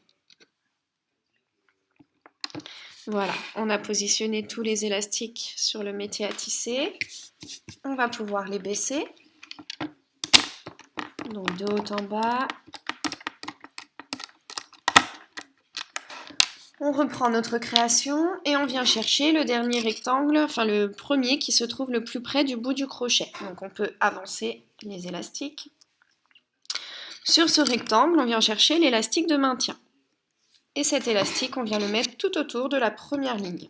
Voilà, on a positionné tous les élastiques sur le métier à tisser. On va pouvoir les baisser. Donc de haut en bas. On reprend notre création et on vient chercher le dernier rectangle, enfin le premier qui se trouve le plus près du bout du crochet. Donc on peut avancer les élastiques. Sur ce rectangle, on vient chercher l'élastique de maintien. Et cet élastique, on vient le mettre tout autour de la première ligne.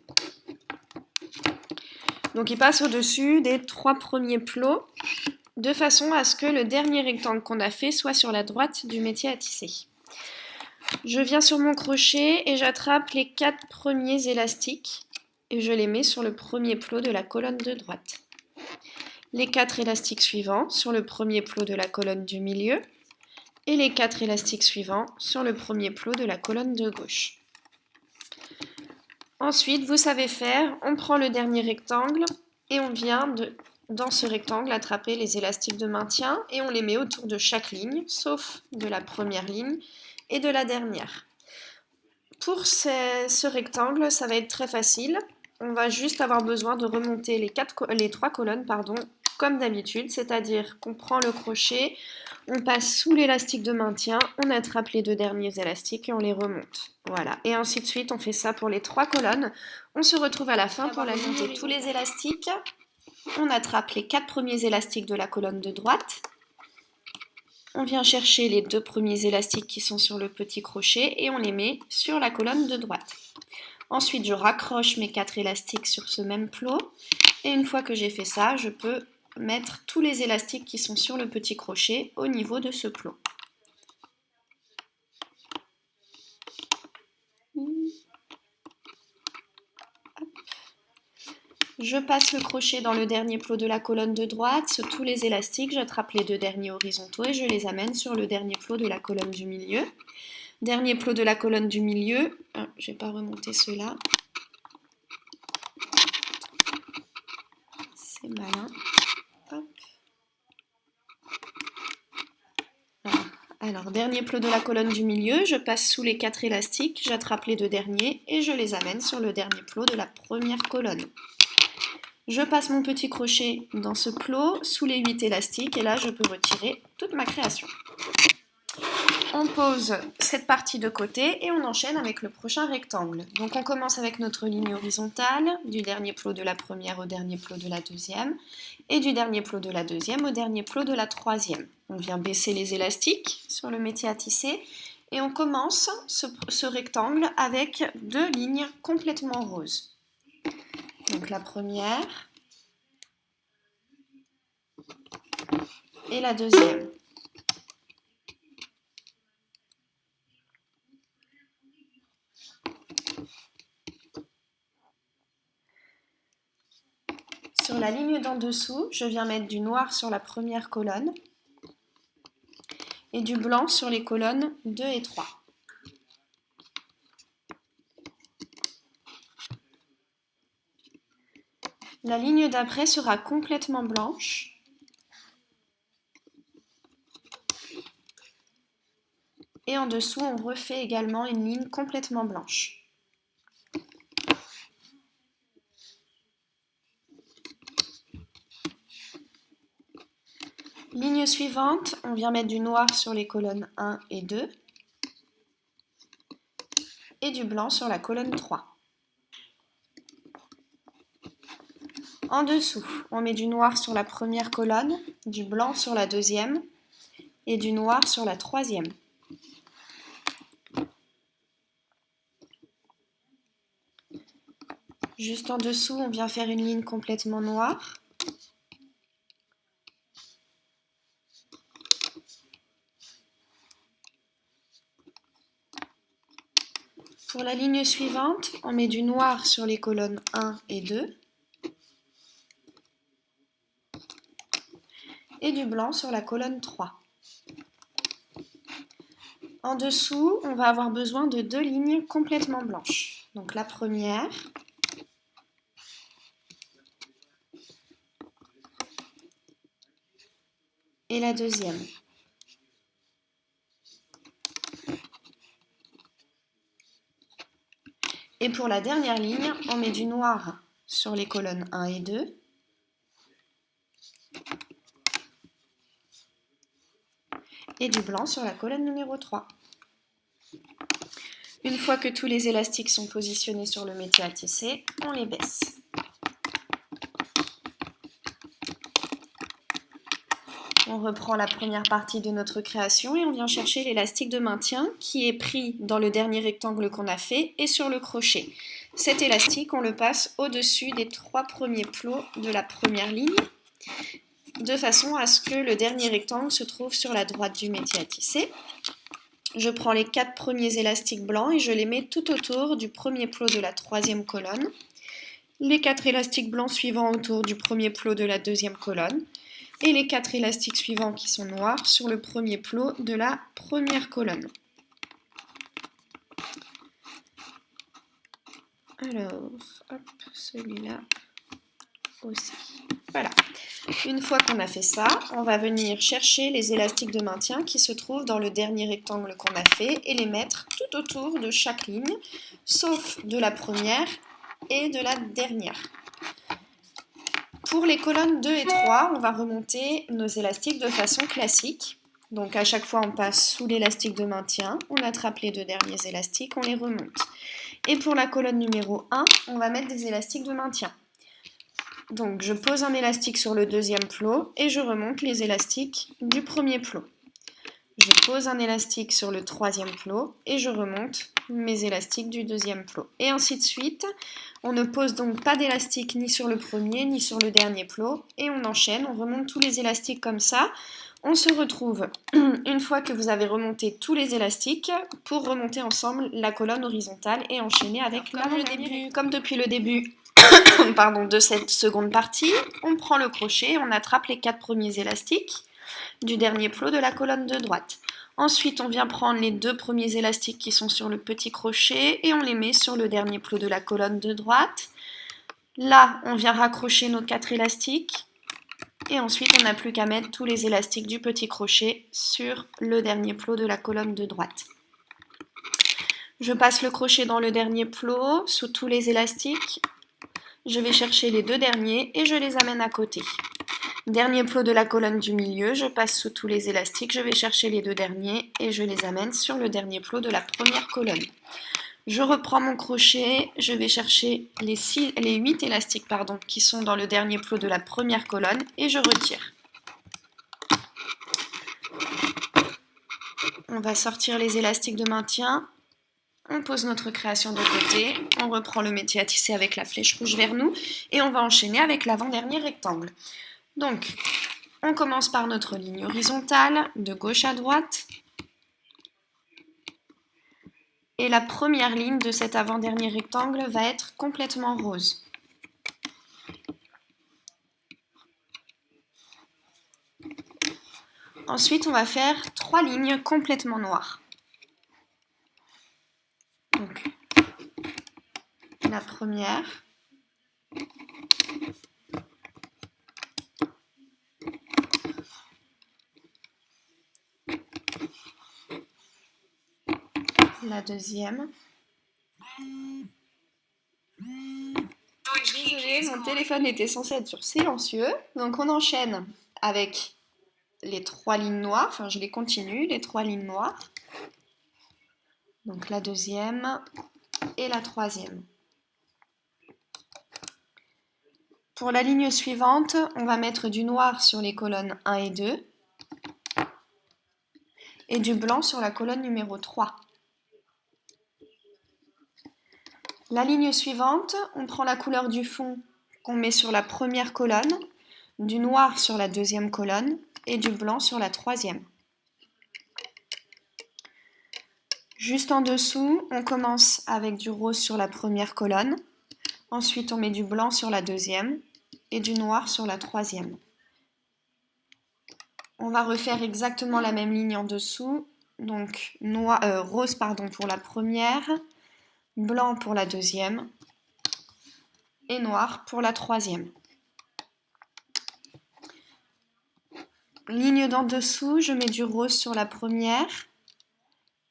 Donc il passe au-dessus des 3 premiers plots, de façon à ce que le dernier rectangle qu'on a fait soit sur la droite du métier à tisser. Je viens sur mon crochet et j'attrape les 4 premiers élastiques et je les mets sur le premier plot de la colonne de droite. Les 4 élastiques suivants sur le premier plot de la colonne du milieu et les 4 élastiques suivants sur le premier plot de la colonne de gauche. Ensuite, vous savez faire, on prend le dernier rectangle et on vient dans ce rectangle attraper les élastiques de maintien et on les met autour de chaque ligne, sauf de la première ligne et de la dernière. Pour ce rectangle, ça va être très facile. On va juste avoir besoin de remonter les 3 colonnes comme d'habitude, c'est-à-dire qu'on prend le crochet, on passe sous l'élastique de maintien, on attrape les 2 derniers élastiques et on les remonte. Voilà, et ainsi de suite, on fait ça pour les 3 colonnes. On se retrouve à la fin pour la monter tous les élastiques. On attrape les 4 premiers élastiques de la colonne de droite. On vient chercher les 2 premiers élastiques qui sont sur le petit crochet et on les met sur la colonne de droite. Ensuite, je raccroche mes 4 élastiques sur ce même plot. Et une fois que j'ai fait ça, je peux mettre tous les élastiques qui sont sur le petit crochet au niveau de ce plot. Je passe le crochet dans le dernier plot de la colonne de droite, sur tous les élastiques, j'attrape les 2 derniers horizontaux et je les amène sur le dernier plot de la colonne du milieu. Dernier plot de la colonne du milieu, je ne vais pas remonter ceux-là. C'est malin. Hop. Voilà. Alors, dernier plot de la colonne du milieu, je passe sous les 4 élastiques, j'attrape les 2 derniers et je les amène sur le dernier plot de la première colonne. Je passe mon petit crochet dans ce plot sous les 8 élastiques et là je peux retirer toute ma création. On pose cette partie de côté et on enchaîne avec le prochain rectangle. Donc on commence avec notre ligne horizontale, du dernier plot de la première au dernier plot de la deuxième et du dernier plot de la deuxième au dernier plot de la troisième. On vient baisser les élastiques sur le métier à tisser et on commence ce rectangle avec 2 lignes complètement roses. Donc la première et la deuxième. Sur la ligne d'en dessous, je viens mettre du noir sur la première colonne et du blanc sur les colonnes 2 et 3. La ligne d'après sera complètement blanche. Et en dessous, on refait également une ligne complètement blanche. Ligne suivante, on vient mettre du noir sur les colonnes 1 et 2 et du blanc sur la colonne 3. En dessous, on met du noir sur la première colonne, du blanc sur la deuxième et du noir sur la troisième. Juste en dessous, on vient faire une ligne complètement noire. Pour la ligne suivante, on met du noir sur les colonnes 1 et 2 et du blanc sur la colonne 3. En dessous, on va avoir besoin de 2 lignes complètement blanches. Donc la première et la deuxième. Et pour la dernière ligne, on met du noir sur les colonnes 1 et 2 et du blanc sur la colonne numéro 3. Une fois que tous les élastiques sont positionnés sur le métier à tisser, on les baisse. On reprend la première partie de notre création et on vient chercher l'élastique de maintien qui est pris dans le dernier rectangle qu'on a fait et sur le crochet. Cet élastique, on le passe au-dessus des 3 premiers plots de la première ligne, de façon à ce que le dernier rectangle se trouve sur la droite du métier à tisser. Je prends les 4 premiers élastiques blancs et je les mets tout autour du premier plot de la troisième colonne, les 4 élastiques blancs suivants autour du premier plot de la deuxième colonne, et les 4 élastiques suivants qui sont noirs sur le premier plot de la première colonne. Alors, hop, celui-là aussi. Voilà. Une fois qu'on a fait ça, on va venir chercher les élastiques de maintien qui se trouvent dans le dernier rectangle qu'on a fait et les mettre tout autour de chaque ligne, sauf de la première et de la dernière. Pour les colonnes 2 et 3, on va remonter nos élastiques de façon classique. Donc à chaque fois, on passe sous l'élastique de maintien, on attrape les 2 derniers élastiques, on les remonte. Et pour la colonne numéro 1, on va mettre des élastiques de maintien. Donc je pose un élastique sur le deuxième plot et je remonte les élastiques du premier plot. Je pose un élastique sur le troisième plot et je remonte mes élastiques du deuxième plot. Et ainsi de suite. On ne pose donc pas d'élastique ni sur le premier ni sur le dernier plot. Et on enchaîne, on remonte tous les élastiques comme ça. On se retrouve, une fois que vous avez remonté tous les élastiques, pour remonter ensemble la colonne horizontale et enchaîner avec comme depuis le début pardon, de cette seconde partie. On prend le crochet, on attrape les 4 premiers élastiques du dernier plot de la colonne de droite. Ensuite, on vient prendre les 2 premiers élastiques qui sont sur le petit crochet et on les met sur le dernier plot de la colonne de droite. Là, on vient raccrocher nos 4 élastiques et ensuite, on n'a plus qu'à mettre tous les élastiques du petit crochet sur le dernier plot de la colonne de droite. Je passe le crochet dans le dernier plot, sous tous les élastiques. Je vais chercher les 2 derniers et je les amène à côté. Dernier plot de la colonne du milieu, je passe sous tous les élastiques, je vais chercher les 2 derniers et je les amène sur le dernier plot de la première colonne. Je reprends mon crochet, je vais chercher les 8 élastiques qui sont dans le dernier plot de la première colonne et je retire. On va sortir les élastiques de maintien, on pose notre création de côté, on reprend le métier à tisser avec la flèche rouge vers nous et on va enchaîner avec l'avant-dernier rectangle. Donc, on commence par notre ligne horizontale, de gauche à droite. Et la première ligne de cet avant-dernier rectangle va être complètement rose. Ensuite, on va faire 3 lignes complètement noires. Donc, la première. La deuxième. Désolée, mon téléphone était censé être sur silencieux. Donc on enchaîne avec les 3 lignes noires. Enfin, je les continue, les 3 lignes noires. Donc la deuxième et la troisième. Pour la ligne suivante, on va mettre du noir sur les colonnes 1 et 2 et du blanc sur la colonne numéro 3. La ligne suivante, on prend la couleur du fond qu'on met sur la première colonne, du noir sur la deuxième colonne et du blanc sur la troisième. Juste en dessous, on commence avec du rose sur la première colonne, ensuite on met du blanc sur la deuxième et du noir sur la troisième. On va refaire exactement la même ligne en dessous, donc rose pour la première, blanc pour la deuxième et noir pour la troisième. Ligne d'en dessous, je mets du rose sur la première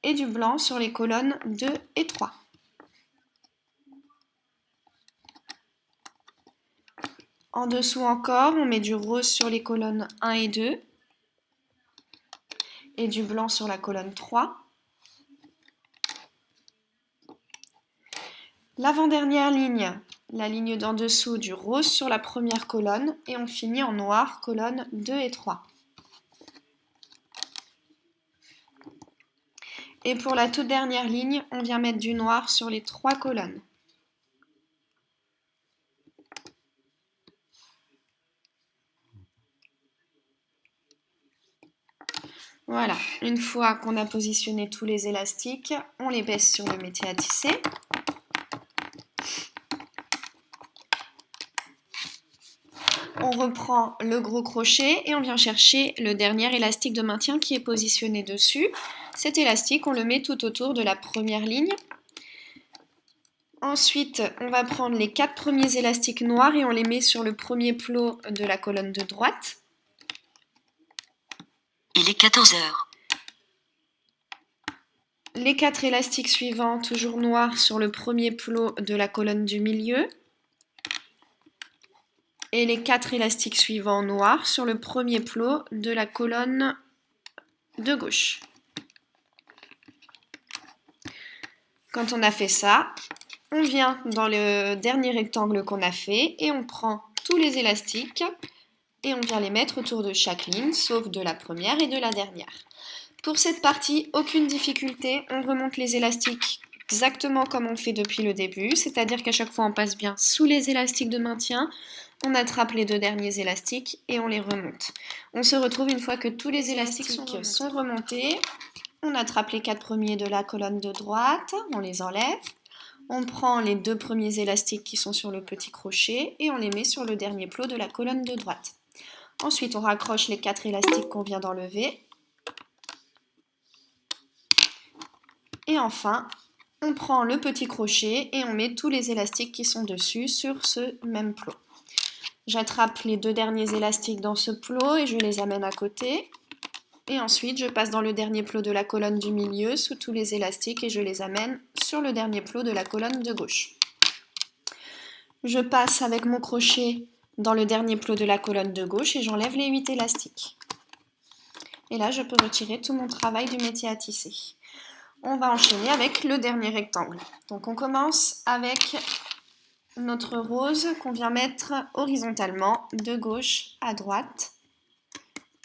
et du blanc sur les colonnes 2 et 3. En dessous encore, on met du rose sur les colonnes 1 et 2 et du blanc sur la colonne 3. L'avant-dernière ligne, la ligne d'en dessous, du rose sur la première colonne et on finit en noir, colonnes 2 et 3. Et pour la toute dernière ligne, on vient mettre du noir sur les 3 colonnes. Voilà, une fois qu'on a positionné tous les élastiques, on les baisse sur le métier à tisser. On reprend le gros crochet et on vient chercher le dernier élastique de maintien qui est positionné dessus. Cet élastique, on le met tout autour de la première ligne. Ensuite, on va prendre les 4 premiers élastiques noirs et on les met sur le premier plot de la colonne de droite. Il est 14 heures. Les 4 élastiques suivants, toujours noirs, sur le premier plot de la colonne du milieu. Et les 4 élastiques suivants noirs sur le premier plot de la colonne de gauche. Quand on a fait ça, on vient dans le dernier rectangle qu'on a fait et on prend tous les élastiques et on vient les mettre autour de chaque ligne, sauf de la première et de la dernière. Pour cette partie, aucune difficulté, on remonte les élastiques exactement comme on fait depuis le début, c'est-à-dire qu'à chaque fois on passe bien sous les élastiques de maintien, on attrape les 2 derniers élastiques et on les remonte. On se retrouve une fois que tous les élastiques sont remontés, on attrape les 4 premiers de la colonne de droite, on les enlève, on prend les 2 premiers élastiques qui sont sur le petit crochet et on les met sur le dernier plot de la colonne de droite. Ensuite, on raccroche les 4 élastiques qu'on vient d'enlever. Et enfin, on prend le petit crochet et on met tous les élastiques qui sont dessus sur ce même plot. J'attrape les 2 derniers élastiques dans ce plot et je les amène à côté. Et ensuite, je passe dans le dernier plot de la colonne du milieu sous tous les élastiques et je les amène sur le dernier plot de la colonne de gauche. Je passe avec mon crochet dans le dernier plot de la colonne de gauche et j'enlève les 8 élastiques. Et là, je peux retirer tout mon travail du métier à tisser. On va enchaîner avec le dernier rectangle. Donc on commence avec notre rose qu'on vient mettre horizontalement de gauche à droite,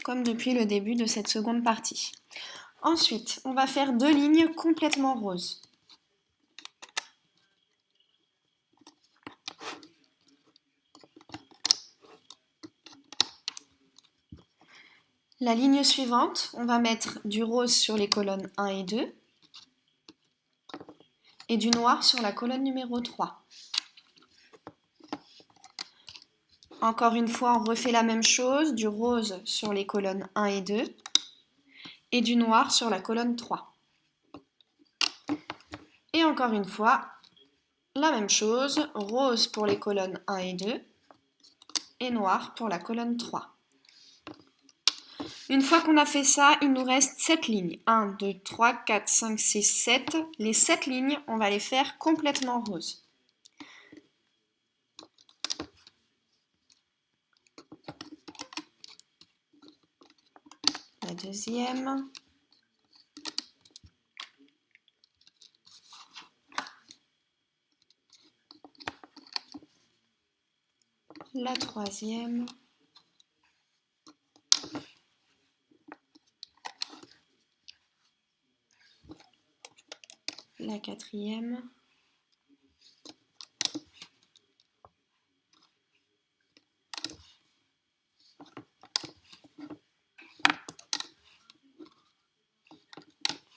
comme depuis le début de cette seconde partie. Ensuite, on va faire 2 lignes complètement roses. La ligne suivante, on va mettre du rose sur les colonnes 1 et 2 et du noir sur la colonne numéro 3. Encore une fois, on refait la même chose, du rose sur les colonnes 1 et 2 et du noir sur la colonne 3. Et encore une fois, la même chose, rose pour les colonnes 1 et 2 et noir pour la colonne 3. Une fois qu'on a fait ça, il nous reste 7 lignes. 1, 2, 3, 4, 5, 6, 7. Les 7 lignes, on va les faire complètement roses. La deuxième. la troisième, la quatrième,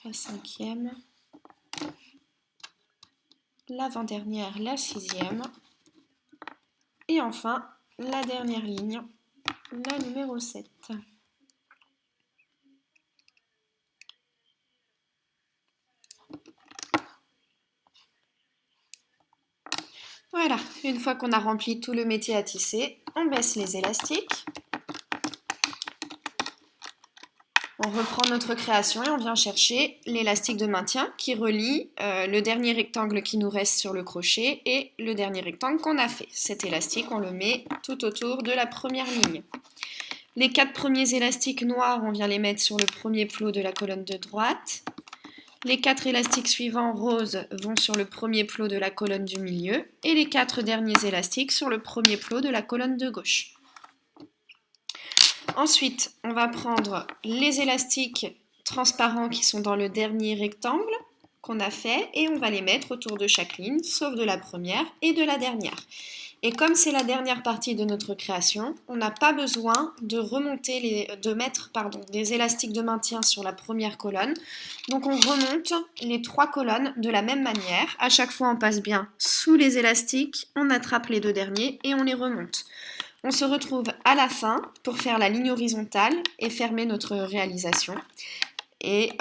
la cinquième, l'avant-dernière, la sixième, et enfin la dernière ligne, la numéro 7. Voilà, une fois qu'on a rempli tout le métier à tisser, on baisse les élastiques. On reprend notre création et on vient chercher l'élastique de maintien qui relie le dernier rectangle qui nous reste sur le crochet et le dernier rectangle qu'on a fait. Cet élastique, on le met tout autour de la première ligne. Les 4 premiers élastiques noirs, on vient les mettre sur le premier plot de la colonne de droite. Les 4 élastiques suivants roses vont sur le premier plot de la colonne du milieu et les 4 derniers élastiques sur le premier plot de la colonne de gauche. Ensuite, on va prendre les élastiques transparents qui sont dans le dernier rectangle qu'on a fait et on va les mettre autour de chaque ligne, sauf de la première et de la dernière. Et comme c'est la dernière partie de notre création, on n'a pas besoin de mettre des élastiques de maintien sur la première colonne. Donc on remonte les 3 colonnes de la même manière. À chaque fois, on passe bien sous les élastiques, on attrape les 2 derniers et on les remonte. On se retrouve à la fin pour faire la ligne horizontale et fermer notre réalisation. Et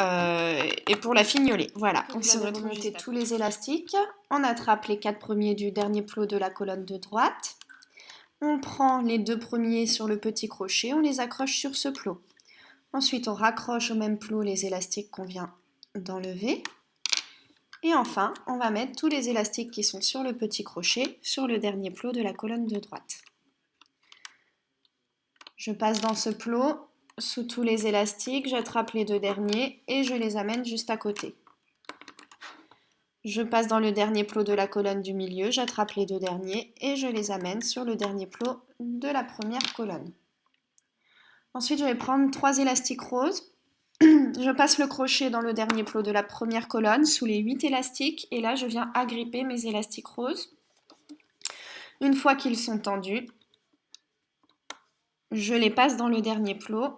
pour la fignoler, voilà, on se remonte tous les élastiques, on attrape les 4 premiers du dernier plot de la colonne de droite, on prend les 2 premiers sur le petit crochet, on les accroche sur ce plot. Ensuite, on raccroche au même plot les élastiques qu'on vient d'enlever. Et enfin, on va mettre tous les élastiques qui sont sur le petit crochet sur le dernier plot de la colonne de droite. Je passe dans ce plot, sous tous les élastiques, j'attrape les 2 derniers et je les amène juste à côté. Je passe dans le dernier plot de la colonne du milieu, j'attrape les 2 derniers et je les amène sur le dernier plot de la première colonne. Ensuite, je vais prendre 3 élastiques roses. Je passe le crochet dans le dernier plot de la première colonne, sous les 8 élastiques, et là, je viens agripper mes élastiques roses. Une fois qu'ils sont tendus, je les passe dans le dernier plot.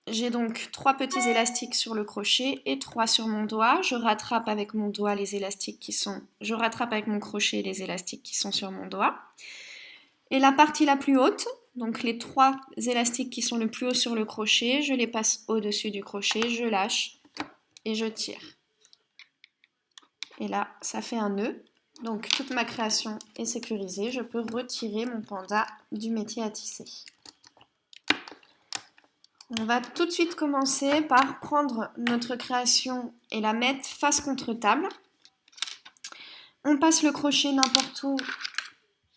J'ai donc 3 petits élastiques sur le crochet et 3 sur mon doigt. Je rattrape avec mon doigt les élastiques je rattrape avec mon crochet les élastiques qui sont sur mon doigt. Et la partie la plus haute, donc les 3 élastiques qui sont le plus haut sur le crochet, je les passe au-dessus du crochet, je lâche et je tire. Et là, ça fait un nœud. Donc toute ma création est sécurisée. Je peux retirer mon panda du métier à tisser. On va tout de suite commencer par prendre notre création et la mettre face contre table. On passe le crochet n'importe où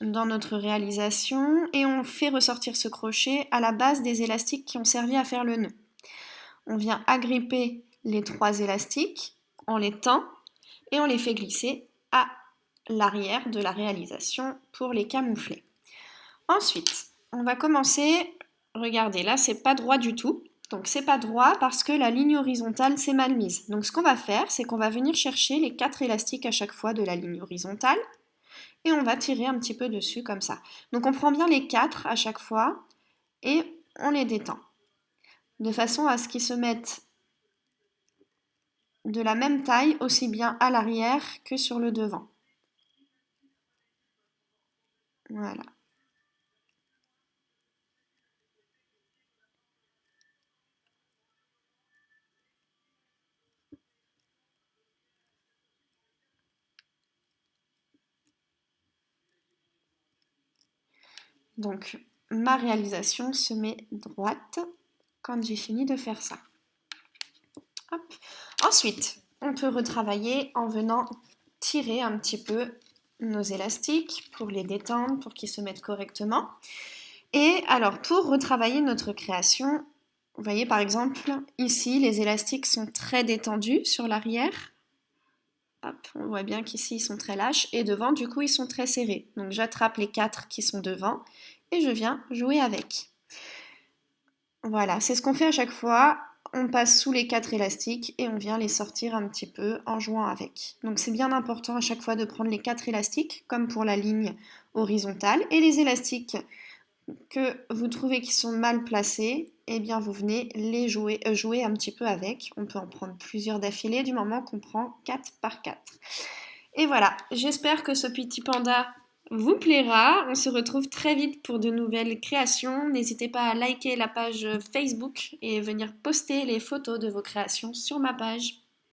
dans notre réalisation et on fait ressortir ce crochet à la base des élastiques qui ont servi à faire le nœud. On vient agripper les 3 élastiques, on les tend et on les fait glisser à l'arrière de la réalisation pour les camoufler. Ensuite, on va commencer. Regardez, là, c'est pas droit du tout. Donc, c'est pas droit parce que la ligne horizontale, c'est mal mise. Donc, ce qu'on va faire, c'est qu'on va venir chercher les 4 élastiques à chaque fois de la ligne horizontale et on va tirer un petit peu dessus comme ça. Donc, on prend bien les 4 à chaque fois et on les détend de façon à ce qu'ils se mettent de la même taille aussi bien à l'arrière que sur le devant. Voilà. Donc, ma réalisation se met droite quand j'ai fini de faire ça. Hop. Ensuite, on peut retravailler en venant tirer un petit peu nos élastiques pour les détendre, pour qu'ils se mettent correctement. Et alors, pour retravailler notre création, vous voyez par exemple, ici, les élastiques sont très détendus sur l'arrière. Hop, on voit bien qu'ici ils sont très lâches et devant du coup ils sont très serrés. Donc j'attrape les 4 qui sont devant et je viens jouer avec. Voilà, c'est ce qu'on fait à chaque fois. On passe sous les 4 élastiques et on vient les sortir un petit peu en jouant avec. Donc c'est bien important à chaque fois de prendre les 4 élastiques comme pour la ligne horizontale et les élastiques que vous trouvez qui sont mal placés, eh bien vous venez les jouer un petit peu avec. On peut en prendre plusieurs d'affilée du moment qu'on prend 4 par 4. Et voilà, j'espère que ce petit panda vous plaira. On se retrouve très vite pour de nouvelles créations. N'hésitez pas à liker la page Facebook et venir poster les photos de vos créations sur ma page.